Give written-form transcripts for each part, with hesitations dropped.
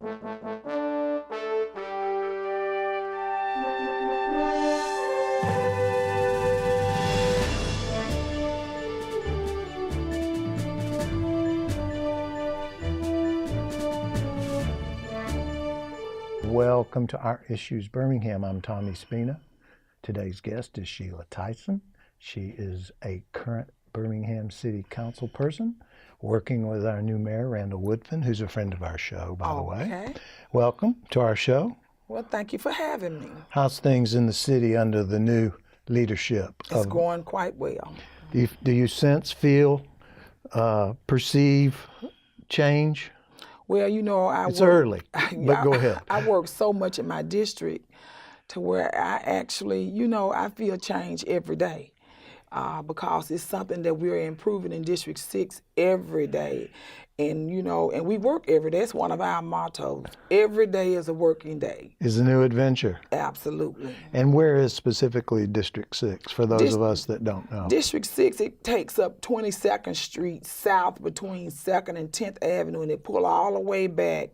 Welcome to Our Issues Birmingham. I'm Tommy Spina. Today's guest is Sheila Tyson. She is a current Birmingham City Council person working with our new mayor, Randall Woodfin, who's a friend of our show, by the way. Welcome to our show. Well, thank you for having me. How's things in the city under the new leadership? It's going quite well. Do you sense, feel, perceive change? Well, you know, it's early, but go ahead. I work so much in my district to where I actually, you know, I feel change every day because it's something that we're improving in District 6 every day. And, you know, and we work every day. It's one of our mottos. Every day is a working day. Is a new adventure. Absolutely. And where is specifically District 6 for those of us that don't know? District 6, it takes up 22nd Street south between 2nd and 10th Avenue, and it pull all the way back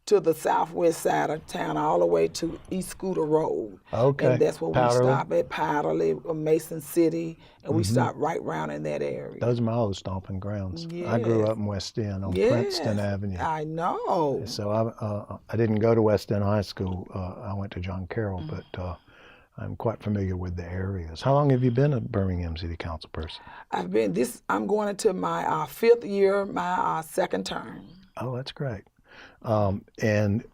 to the southwest side of town, all the way to East Scooter Road. Okay. And that's where we stop at Powderly, Mason City, and we stop right around in that area. Those are my old stomping grounds. Yes. I grew up in West End on Princeton Avenue. I know. So I didn't go to West End High School. I went to John Carroll, but I'm quite familiar with the areas. How long have you been a Birmingham City Council person? I'm going into my 5th year, my 2nd term. Oh, that's great. And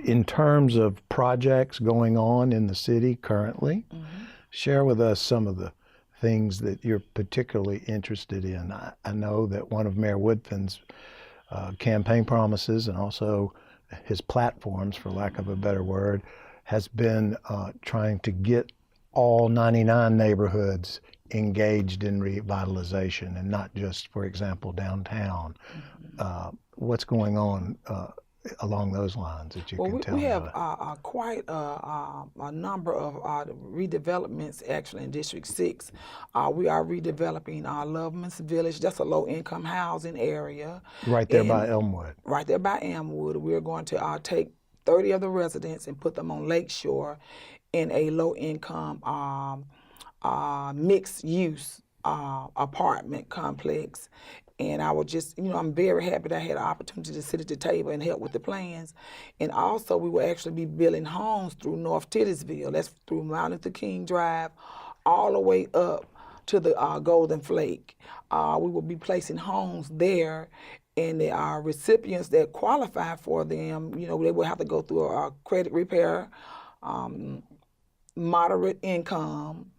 in terms of projects going on in the city currently, share with us some of the things that you're particularly interested in. I know that one of Mayor Woodfin's campaign promises and also his platforms, for lack of a better word, has been trying to get all 99 neighborhoods engaged in revitalization and not just, for example, downtown. What's going on along those lines that you can tell me about? We have quite a number of redevelopments actually in District 6. We are redeveloping Loveman's Village. That's a low-income housing area. Right there by Elmwood. Right there by Elmwood. We're going to take 30 of the residents and put them on Lakeshore in a low-income mixed-use apartment complex. And I was just, you know, I'm very happy that I had an opportunity to sit at the table and help with the plans. And also, we will actually be building homes through North Titusville. That's through Mount Luther King Drive, all the way up to the Golden Flake. We will be placing homes there, and the recipients that qualify for them, you know, they will have to go through a credit repair, moderate income,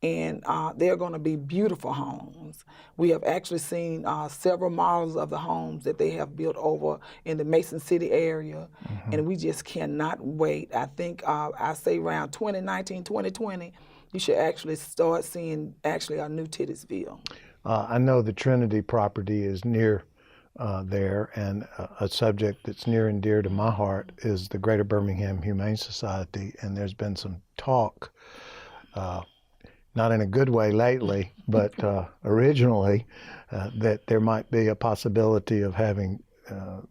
and they're going to be beautiful homes. We have actually seen several models of the homes that they have built over in the Mason City area, and we just cannot wait. I think I say around 2019, 2020, you should actually start seeing actually a new Titusville. I know the Trinity property is near there, and a subject that's near and dear to my heart is the Greater Birmingham Humane Society, and there's been some talk not in a good way lately, but originally, that there might be a possibility of having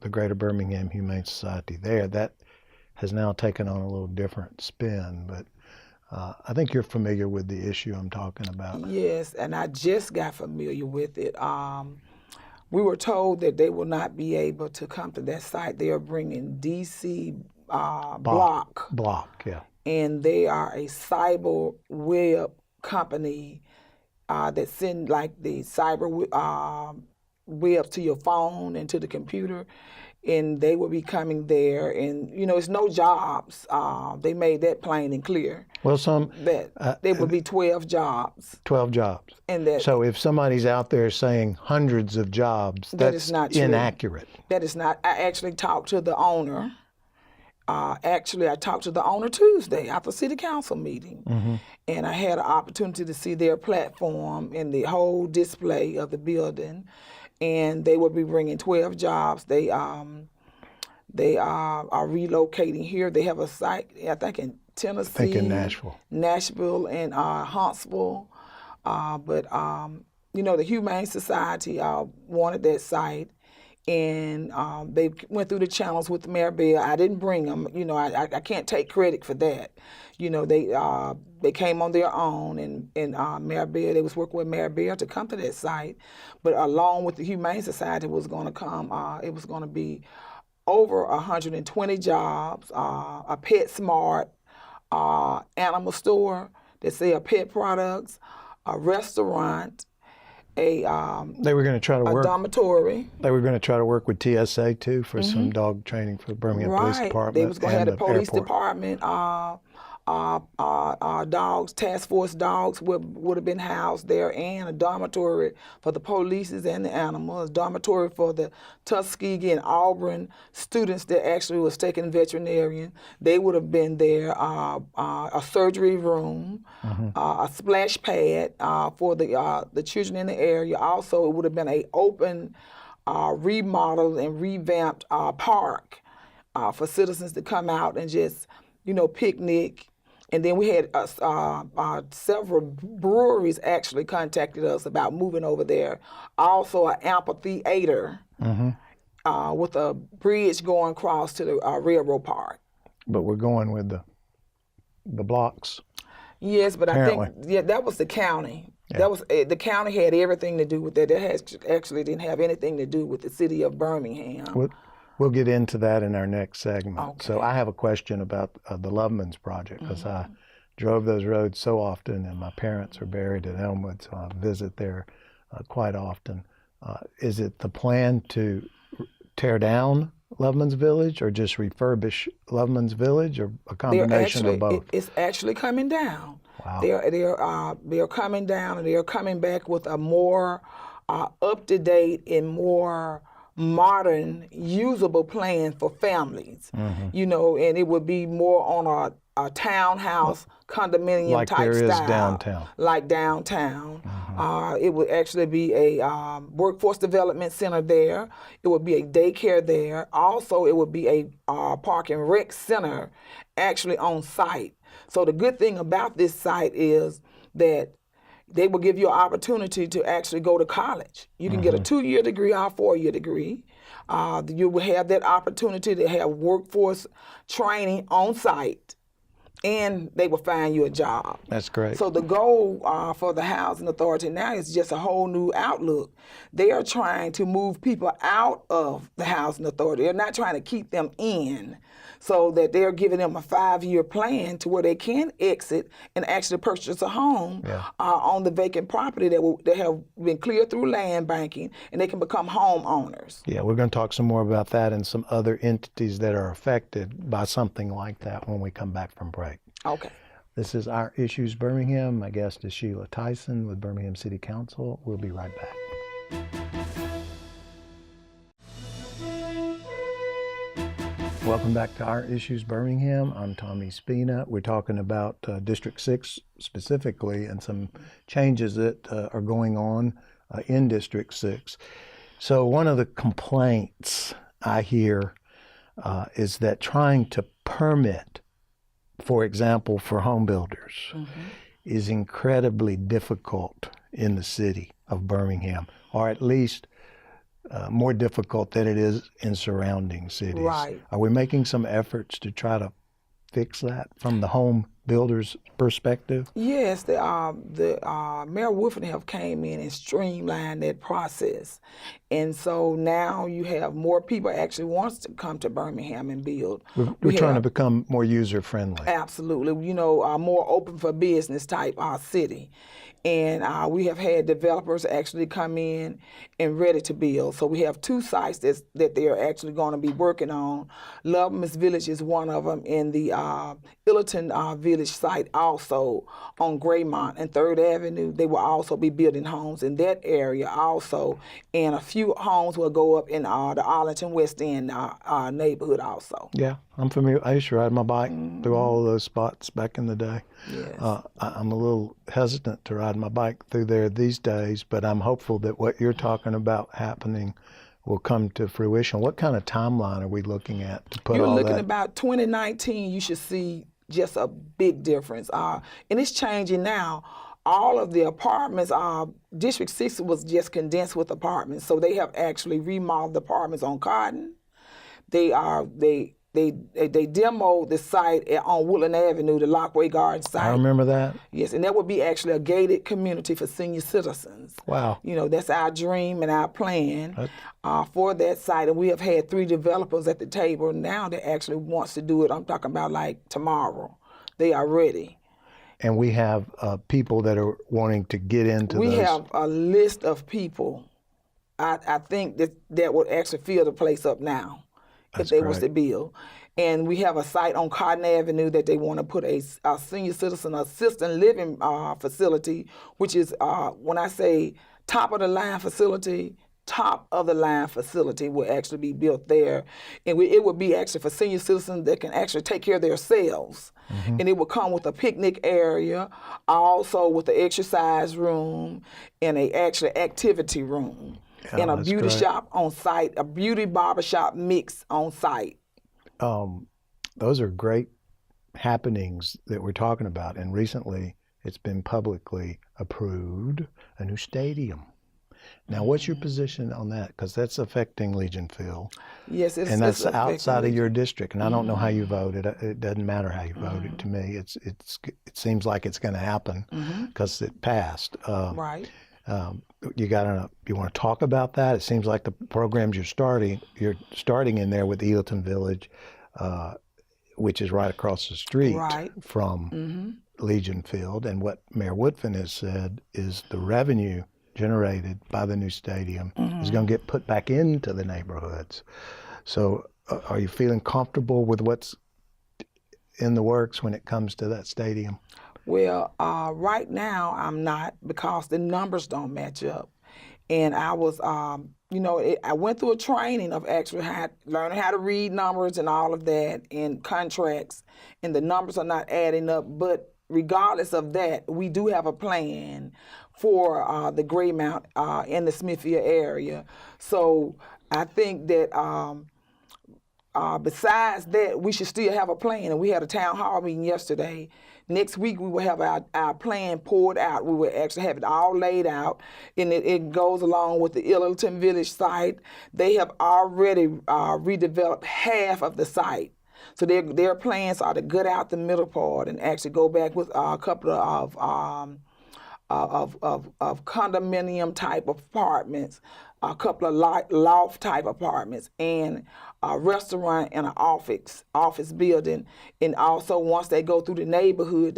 the Greater Birmingham Humane Society there. That has now taken on a little different spin, but I think you're familiar with the issue I'm talking about. Yes, and I just got familiar with it. We were told that they will not be able to come to that site. They are bringing DC Block. Block, yeah. And they are a cyber web company that send like the cyber web to your phone and to the computer, and they will be coming there, and you know it's no jobs. They made that plain and clear. Well, that there will be 12 jobs. 12 jobs. And that, so if somebody's out there saying hundreds of jobs, that's not inaccurate. That is not. I actually talked to the owner. I talked to the owner Tuesday after City Council meeting, and I had an opportunity to see their platform and the whole display of the building, and they will be bringing 12 jobs. They are relocating here. They have a site, I think, in Tennessee. I think in Nashville. Nashville and Huntsville. But, you know, the Humane Society wanted that site. and they went through the channels with Mayor Bell. I didn't bring them. You know, I can't take credit for that. You know, they came on their own, and Mayor Bell, they was working with Mayor Bell to come to that site, but along with the Humane Society was going to come. It was going to be over 120 jobs, a PetSmart animal store that sell pet products, a restaurant, They were going to try to a work. dormitory. They were going to try to work with TSA too for some dog training for the Birmingham Police Department. They was going to have and the police airport. department. Dogs, task force dogs would have been housed there, and a dormitory for the polices and the animals, a dormitory for the Tuskegee and Auburn students that actually was taking veterinarian. They would have been there, a surgery room, a splash pad for the children in the area. Also, it would have been a open, remodeled and revamped park for citizens to come out and just, you know, picnic. And then we had several breweries actually contacted us about moving over there. Also, an amphitheater with a bridge going across to the railroad park. But we're going with the blocks. Yes, but Apparently. I think that was the county. Yeah. That was the county had everything to do with that. That actually didn't have anything to do with the city of Birmingham. We'll get into that in our next segment. Okay. So I have a question about the Lovemans project because I drove those roads so often, and my parents are buried at Elmwood, so I visit there quite often. Is it the plan to tear down Lovemans Village or just refurbish Lovemans Village, or a combination of both? It's actually coming down. Wow. They're coming down, and they're coming back with a more up-to-date and more modern, usable plan for families. You know, and it would be more on a townhouse condominium like type there is style, downtown. like downtown. It would actually be a workforce development center there. It would be a daycare there. Also, it would be a park and rec center actually on site. So the good thing about this site is that they will give you an opportunity to actually go to college. You can get a 2-year degree or a 4-year degree. You will have that opportunity to have workforce training on site, and they will find you a job. That's great. So the goal for the Housing Authority now is just a whole new outlook. They are trying to move people out of the Housing Authority. They're not trying to keep them in, so that they're giving them a 5-year plan to where they can exit and actually purchase a home on the vacant property that have been cleared through land banking, and they can become homeowners. Yeah, we're going to talk some more about that and some other entities that are affected by something like that when we come back from break. Okay. This is Our Issues Birmingham. My guest is Sheila Tyson with Birmingham City Council. We'll be right back. Welcome back to Our Issues Birmingham. I'm Tommy Spina. We're talking about District 6 specifically and some changes that are going on in District 6. So one of the complaints I hear is that trying to permit, for example, for home builders is incredibly difficult in the city of Birmingham, or at least more difficult than it is in surrounding cities. Right. Are we making some efforts to try to fix that from the home builder's perspective? Yes, the Mayor Wolfenham came in and streamlined that process, and so now you have more people actually wants to come to Birmingham and build. We're trying to become more user friendly. Absolutely, you know, more open for business type city. And we have had developers actually come in and ready to build. So we have 2 sites that they are actually going to be working on. Lovemans Village is one of them, and the Illerton Village site also on Graymont and 3rd Avenue. They will also be building homes in that area also. And a few homes will go up in the Arlington West End neighborhood also. Yeah, I'm familiar. I used to ride my bike through all of those spots back in the day. Yes. I'm a little hesitant to ride my bike through there these days, but I'm hopeful that what you're talking about happening will come to fruition. What kind of timeline are we looking at to put You're all looking that? about 2019, you should see just a big difference. And it's changing now. all of the apartments, District 6 was just condensed with apartments. So they have actually remodeled the apartments on Cotton. They demoed the site on Woodland Avenue, the Lockway Garden site. I remember that. Yes, and that would be actually a gated community for senior citizens. Wow. You know, that's our dream and our plan for that site. And we have had 3 developers at the table now that actually wants to do it. I'm talking about like tomorrow. They are ready. And we have people that are wanting to get into We those. have a list of people. I think that would actually fill the place up now if they was to build. And we have a site on Cotton Avenue that they want to put a senior citizen assisted living facility, which is, when I say top of the line facility will actually be built there. And it would be actually for senior citizens that can actually take care of themselves. And it would come with a picnic area, also with an exercise room and a actually activity room. And a beauty shop on site, a beauty barbershop mix on site. Those are great happenings that we're talking about. And recently, it's been publicly approved, a new stadium. Now, what's your position on that? Because that's affecting Legion Field. Yes, it's and that's outside of your Legion. district. And I don't know how you voted. It doesn't matter how you voted to me. It seems like it's going to happen because it passed. Right. You want to talk about that? It seems like the programs you're starting in there with Eagleton Village, which is right across the street from Legion Field. And what Mayor Woodfin has said is the revenue generated by the new stadium is going to get put back into the neighborhoods. So are you feeling comfortable with what's in the works when it comes to that stadium? Well, right now I'm not, because the numbers don't match up. And I was, I went through a training of actually learning how to read numbers and all of that and contracts, and the numbers are not adding up. But regardless of that, we do have a plan for the Greymount in the Smithfield area. So I think that besides that, we should still have a plan. And we had a town hall meeting yesterday. Next week, we will have our plan poured out. We will actually have it all laid out, and it goes along with the Eagleton Village site. They have already redeveloped half of the site. So their plans are to gut out the middle part and actually go back with a couple of condominium type apartments, a couple of loft type apartments, and a restaurant and an office building. And also, once they go through the neighborhood,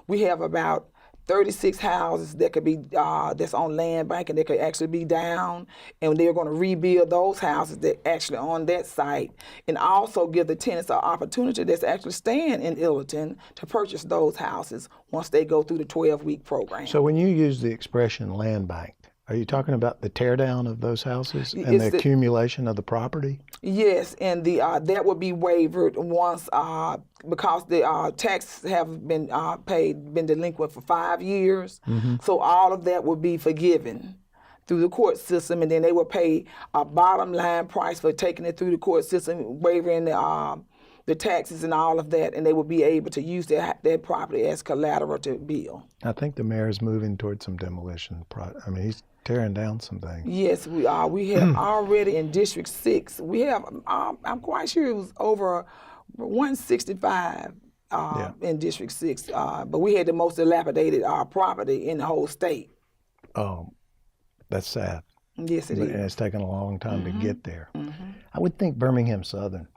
we have about 36 houses that could be that's on land bank and they could actually be down, and they're going to rebuild those houses that actually on that site, and also give the tenants an opportunity that's actually staying in Eagleton to purchase those houses once they go through the 12-week program. So when you use the expression land bank, are you talking about the tear down of those houses and the accumulation of the property? Yes, and that would be waived once because the taxes have been delinquent for 5 years. So all of that would be forgiven through the court system, and then they would pay a bottom line price for taking it through the court system, waiving the taxes and all of that, and they would be able to use that property as collateral to build. I think the mayor is moving towards some demolition. He's tearing down some things. Yes, we are. We have already in District 6, we have, I'm quite sure it was over 165 in District 6, but we had the most dilapidated property in the whole state. Oh, that's sad. Yes, it is. And it's taken a long time to get there. I would think Birmingham Southern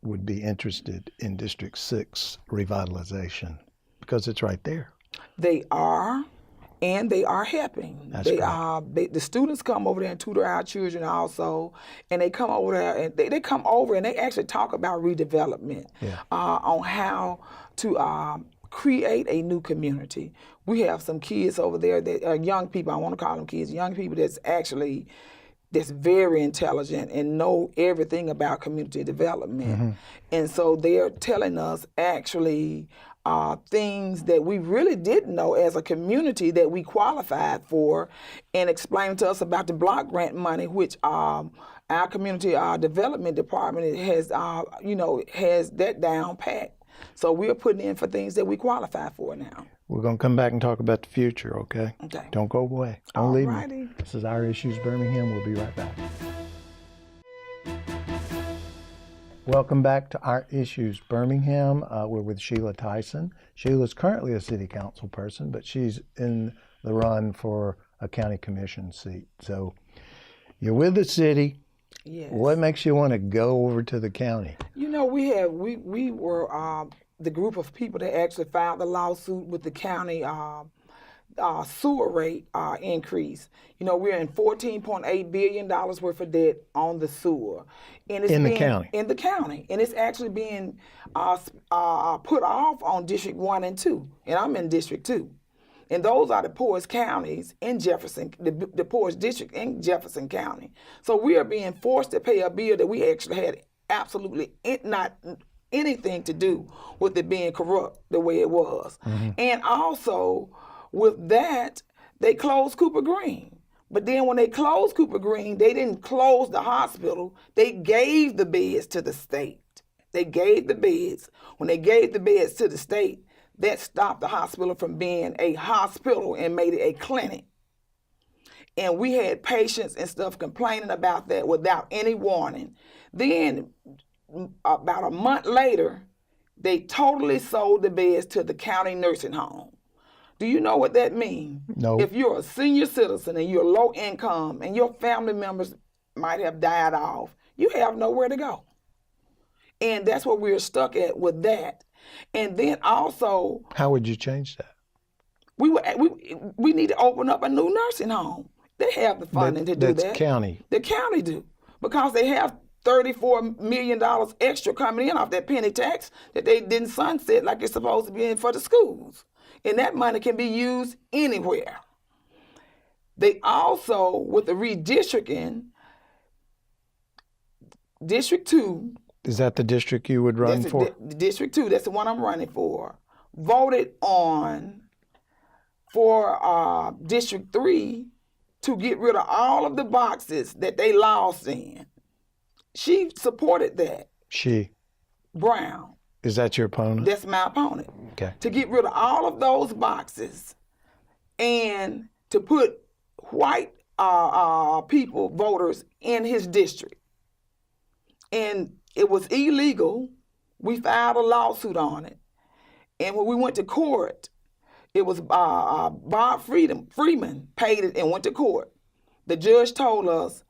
would be interested in District 6 revitalization because it's right there. They are, and they are helping. The students come over there and tutor our children also, and they come over there and they come over and they actually talk about redevelopment on how to create a new community. We have some kids over there that are young people. I want to call them kids, young people that's very intelligent and know everything about community development. And so they're telling us actually things that we really didn't know as a community that we qualified for, and explaining to us about the block grant money, which our community development department has that down pat. So we're putting in for things that we qualify for now. We're going to come back and talk about the future, okay? Okay. Don't go away. Don't leave me. Alrighty. This is Our Issues Birmingham. We'll be right back. Welcome back to Our Issues Birmingham. We're with Sheila Tyson. Sheila's currently a city council person, but she's in the run for a county commission seat. So you're with the city. Yes. What makes you want to go over to the county? You know, we were the group of people that actually filed the lawsuit with the county sewer rate increase. You know, we're in $14.8 billion worth of debt on the sewer. And it's In the county? In the county. And it's actually being put off on District 1 and 2. And I'm in District 2. And those are the poorest counties in Jefferson, the poorest district in Jefferson County. So we are being forced to pay a bill that we actually had absolutely not anything to do with it being corrupt the way it was. Mm-hmm. And also, with that, they closed Cooper Green. But then when they closed Cooper Green, they didn't close the hospital. They gave the beds to the state. They gave the beds. When they gave the beds to the state, that stopped the hospital from being a hospital and made it a clinic. And we had patients and stuff complaining about that without any warning. Then, about a month later, they totally sold the beds to the county nursing home. Do you know what that means? No. If you're a senior citizen and you're low income and your family members might have died off, you have nowhere to go. And that's what we're stuck at with that. And then also, how would you change that? We need to open up a new nursing home. They have the funding to do that. That's county. The county do, because they have $34 million extra coming in off that penny tax that they didn't sunset like it's supposed to be in for the schools. And that money can be used anywhere. They also, with the redistricting, District 2. Is that the district you would run for? District 2, that's the one I'm running for. Voted on for District 3 to get rid of all of the boxes that they lost in. She supported that. She? Brown. Is that your opponent? That's my opponent. Okay. To get rid of all of those boxes and to put white people, voters, in his district. And it was illegal. We filed a lawsuit on it. And when we went to court, it was Bob Freeman paid it and went to court. The judge told us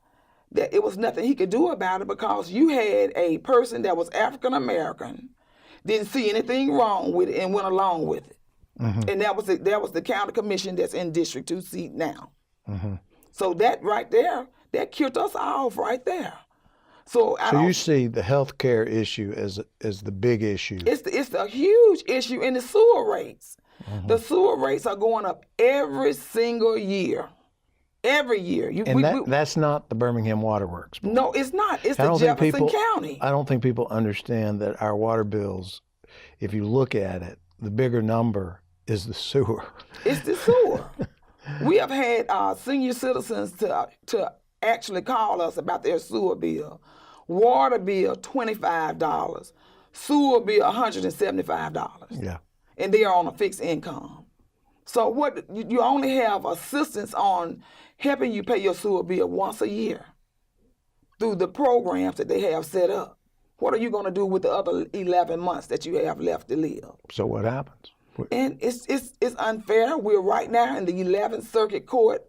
that it was nothing he could do about it because you had a person that was African American, didn't see anything wrong with it and went along with it. Mm-hmm. And that was the county commission that's in District 2 seat now. Mm-hmm. So that right there, that killed us off right there. So you see the health care issue as the big issue. It's a huge issue in the sewer rates. Mm-hmm. The sewer rates are going up every single year. Every year. That's not the Birmingham Water Works. No, it's not. It's the Jefferson County. I don't think people understand that our water bills, if you look at it, the bigger number is the sewer. It's the sewer. We have had senior citizens to actually call us about their sewer bill. Water bill, $25. Sewer bill, $175. Yeah. And they are on a fixed income. So what you only have assistance on helping you pay your sewer bill once a year through the programs that they have set up. What are you going to do with the other 11 months that you have left to live? So what happens? And it's unfair. We're right now in the 11th Circuit Court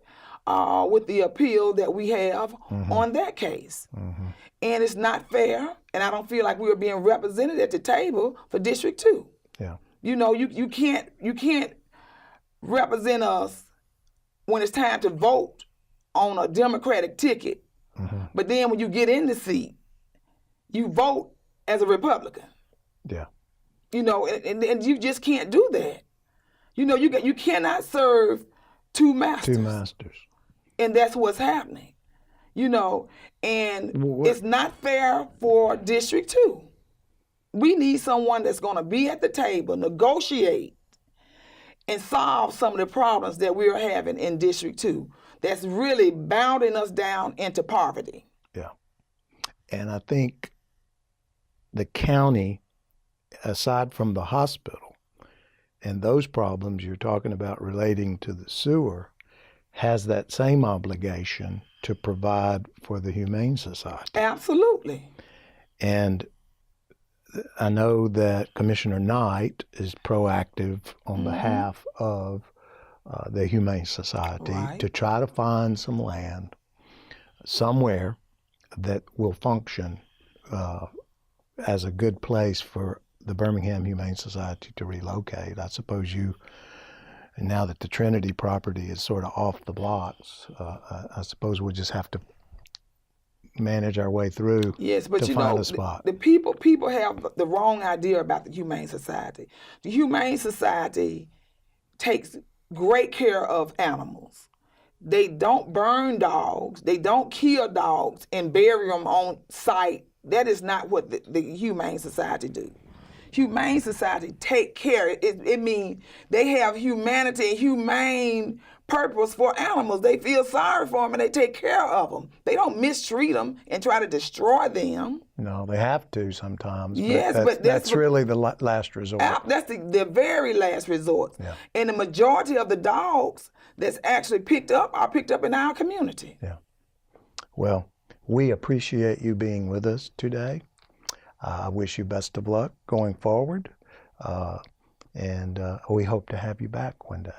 with the appeal that we have mm-hmm. on that case. Mm-hmm. And it's not fair, and I don't feel like we are being represented at the table for District 2. Yeah. You know, you can't represent us when it's time to vote on a Democratic ticket, mm-hmm. but then when you get in the seat, you vote as a Republican. Yeah. You know, and you just can't do that. You know, you cannot serve two masters. Two masters. And that's what's happening. You know, and it's not fair for District 2. We need someone that's going to be at the table, negotiate, and solve some of the problems that we're having in District 2 that's really bounding us down into poverty. Yeah. And I think the county, aside from the hospital, and those problems you're talking about relating to the sewer has that same obligation to provide for the Humane Society. Absolutely. And I know that Commissioner Knight is proactive on behalf of the Humane Society Right. to try to find some land somewhere that will function as a good place for the Birmingham Humane Society to relocate. I suppose and now that the Trinity property is sort of off the blocks, I suppose we'll just have to manage our way through Yes, but to you find know, a spot. the people have the wrong idea about the Humane Society. The Humane Society takes great care of animals. They don't burn dogs. They don't kill dogs and bury them on site. That is not what the Humane Society do. Humane Society take care. It means they have humanity and humane purpose for animals. They feel sorry for them and they take care of them. They don't mistreat them and try to destroy them. No, they have to sometimes. Yes, but that's really the last resort. That's the very last resort. Yeah. And the majority of the dogs that's actually picked up are picked up in our community. Yeah. Well, we appreciate you being with us today. I wish you best of luck going forward. And we hope to have you back one day.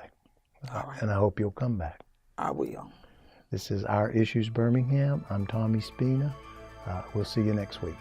All right. And I hope you'll come back. I will. This is Our Issues Birmingham. I'm Tommy Spina. We'll see you next week.